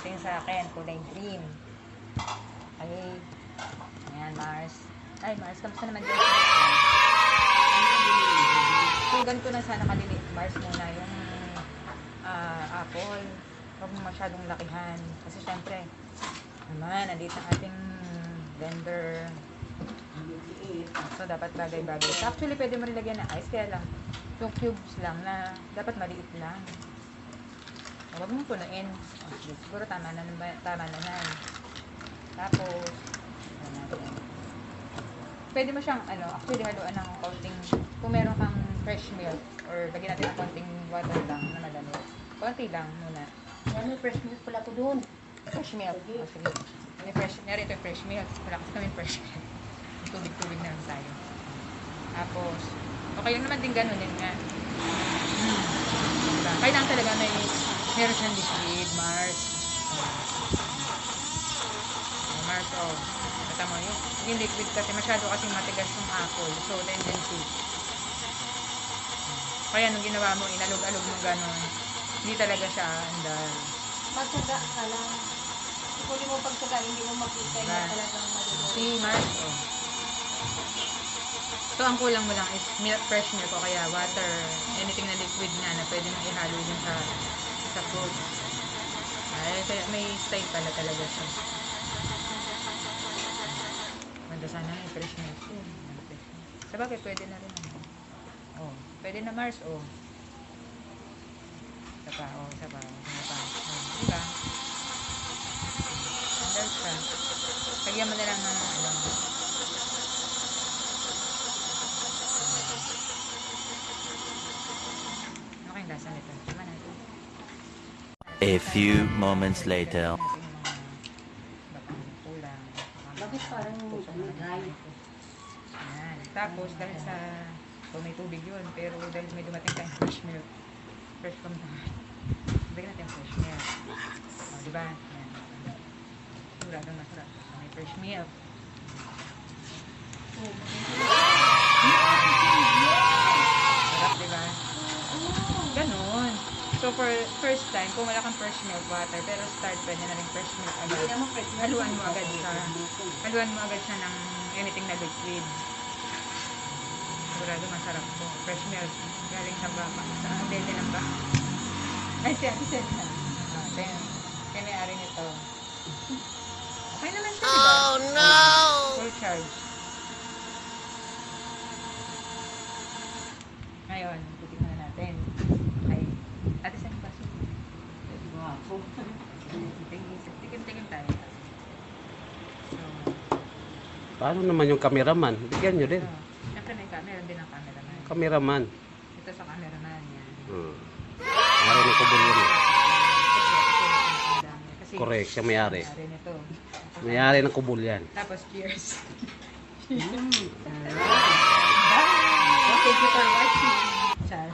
yung sa akin, kulay green. Okay. Ayan, Mars. Ay, Mars, kamusta naman dyan? So, ganito na sana kaliliit, Mars, muna yung apple. Huwag mo masyadong lakihan. Kasi syempre, naman, nandito ang ating blender. So, dapat bagay-bagay. So, actually, pwede mo rin lagyan ng ice. Kaya lang, yung cubes lang na dapat maliit lang. So, huwag mong punuin. Okay, siguro tama na yan. Tapos, pwede mo siyang, actually, haluan ng konting, kung meron kang fresh milk, or lagyan natin ng konting water lang na madami. Konti lang muna. Yan, may fresh milk pala ko doon. Fresh milk. Okay. O, sige. Ito yung fresh milk. Wala kasi kami fresh milk. Tubig-tubig na lang tayo. Tapos, okay yun naman din ganun din nga. Diba? Kailangan talaga meron siyang liquid, Mars. Mars, Kata mo, yung liquid kasi masyado kasing matigas yung apple. So, tendency. Kaya nung ginawa mo, inalog-alog mo ganun, hindi talaga siya andal. Magsaga ka lang. Kung hindi mo pagsaga, hindi mo makita na talagang malulog. Si Mars, So, ang kulang mo lang is milk, fresh milk o kaya water, anything na liquid na pwede mong ihalo dun sa fruit. Ay, kaya may style pala talaga siya. Ganda sana may fresh milk. Sabagay, pwede na rin. Pwede na Mars, Isa pa. Diba? Andal siya. Lagyan mo na lang ng lasa nito. Tama natin. A few moments later. Bakit parang dry? Ayan. Tapos, dahil sa may tubig yun, pero dahil may dumating tayong fresh milk. Fresh from the bigyan natin yung fresh milk. Diba? Ayan. Suradong masarap. May fresh milk. Sarap, diba? Ganon. So, for first time, kung wala kang fresh milk water, pero start pwede na rin fresh milk agad. Haluan mo agad siya ng anything na liquid. Sigurado masarap to. Fresh milk. Galing sa baka. Sa dede ng baka. Ay, siya na. Kaya may-ari nito. Okay naman siya, diba? Oh no! Full charge. Ngayon, titignan na natin. Okay. Ate, saan ba? Tikim tayo. So, Paano naman yung cameraman? Bigyan nyo din. siyempre may camera din ang cameraman. Cameraman. Ito sa cameraman yan. Meron ko bulo yun. Kasi, Correct, siya may-ari. may-ari nito. May-ari ng kubol yan. Tapos, cheers. Thank you for watching. Char.